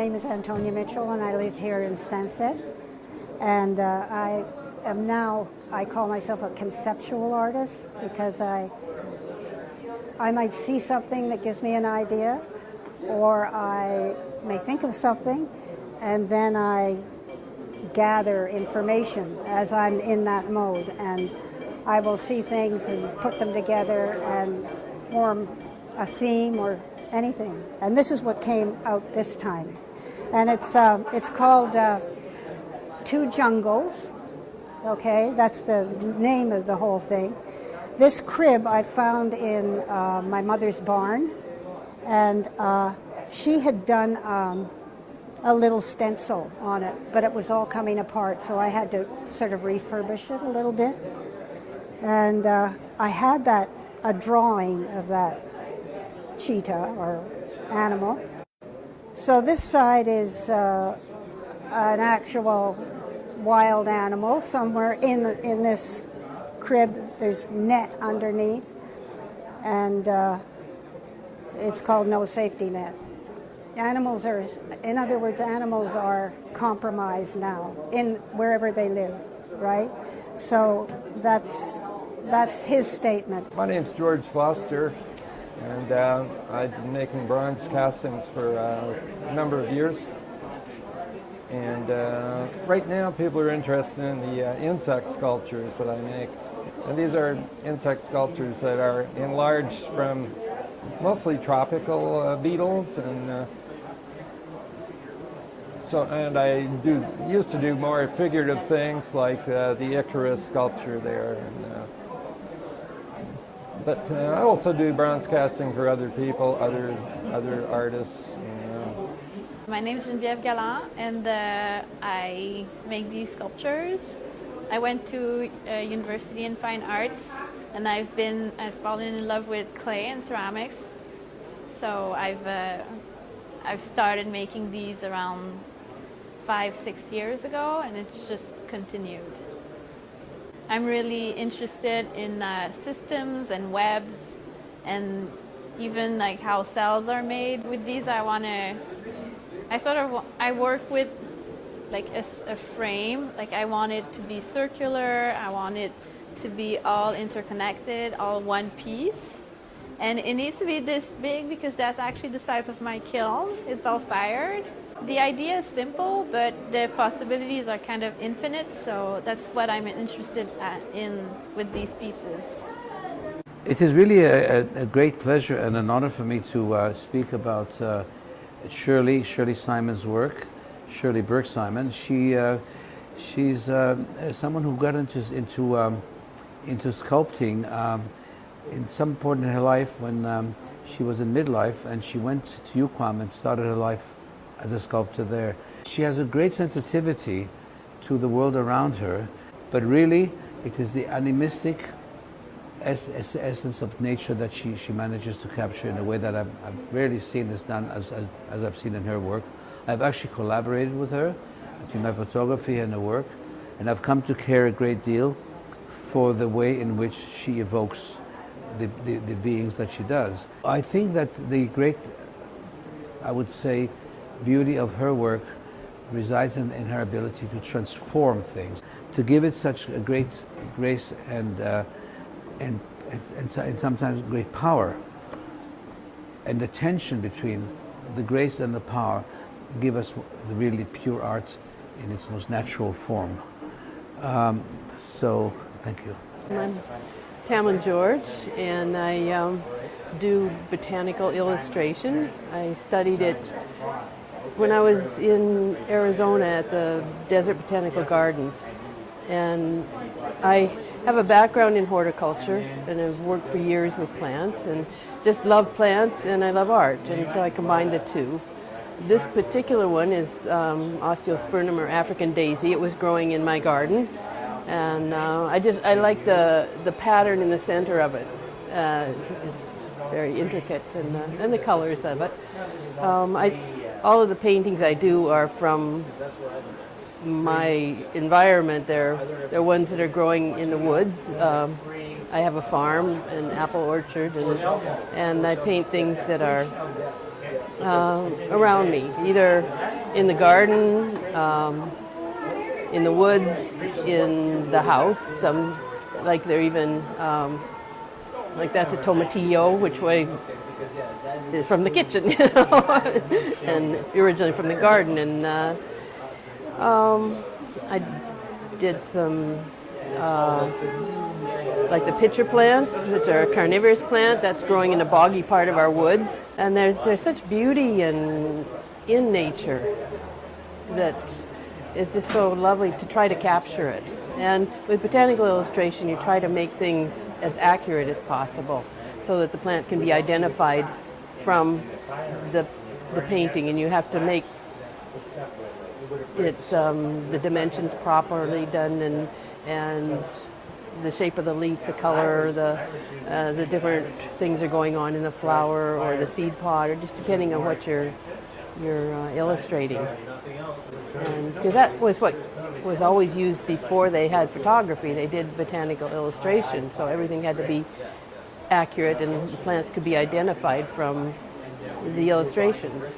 name is Antonia Mitchell, and I live here in Stansted. And I call myself a conceptual artist because I might see something that gives me an idea, or I may think of something, and then I gather information as I'm in that mode, and I will see things and put them together and form a theme or anything. And this is what came out this time. And it's called Two Jungles. Okay, that's the name of the whole thing. This crib I found in my mother's barn, and she had done a little stencil on it, but it was all coming apart, so I had to sort of refurbish it a little bit. And I had a drawing of that cheetah or animal. So this side is an actual wild animal somewhere in this crib. There's net underneath, and it's called no safety net. Animals are, in other words, animals are compromised now in wherever they live, right? So that's his statement. My name's George Foster, and I've been making bronze castings for a number of years. And right now people are interested in the insect sculptures that I make. And these are insect sculptures that are enlarged from mostly tropical beetles, and and I used to do more figurative things like the Icarus sculpture there. But I also do bronze casting for other people, other artists. My name is Geneviève Gallant, and I make these sculptures. I went to university in fine arts, and I've fallen in love with clay and ceramics. So I've started making these around 5-6 years ago, and it's just continued. I'm really interested in systems and webs, and even like how cells are made. With these, I work with like a frame. Like I want it to be circular. I want it to be all interconnected, all one piece. And it needs to be this big because that's actually the size of my kiln. It's all fired. The idea is simple, but the possibilities are kind of infinite, so that's what I'm interested in with these pieces. It is really a great pleasure and an honor for me to speak about Shirley Simon's work, Shirley Berk Simon. She's someone who got into sculpting in some point in her life when she was in midlife, and she went to UQAM and started her life as a sculptor there. She has a great sensitivity to the world around her, but really it is the animistic essence of nature that she manages to capture in a way that I've rarely seen this done as I've seen in her work. I've actually collaborated with her between my photography and her work, and I've come to care a great deal for the way in which she evokes the beings that she does. I think that the great, I would say, beauty of her work resides in her ability to transform things, to give it such a great grace and sometimes great power. And the tension between the grace and the power give us the really pure arts in its most natural form. So, thank you. I'm Tamlin George, and I do botanical illustration. I studied it when I was in Arizona at the Desert Botanical Gardens. And I have a background in horticulture, and I've worked for years with plants, and just love plants and I love art, and so I combined the two. This particular one is Osteospermum or African daisy. It was growing in my garden, and I like the pattern in the center of it. It's very intricate, and the colors of it. All of the paintings I do are from my environment. They're ones that are growing in the woods. I have a farm, an apple orchard, and I paint things that are around me, either in the garden, in the woods, in the house. Some, like they're even, like that's a tomatillo, which way is from the kitchen, you know, and originally from the garden. And I did some, like the pitcher plants, which are a carnivorous plant that's growing in a boggy part of our woods. And there's such beauty in nature that it's just so lovely to try to capture it. And with botanical illustration, you try to make things as accurate as possible so that the plant can be identified from the painting, and you have to make it the dimensions properly done, and the shape of the leaf, the color, the different things are going on in the flower or the seed pod, or just depending on what you're illustrating. And because that was what was always used before they had photography. They did botanical illustration, so everything had to be accurate and the plants could be identified from the illustrations.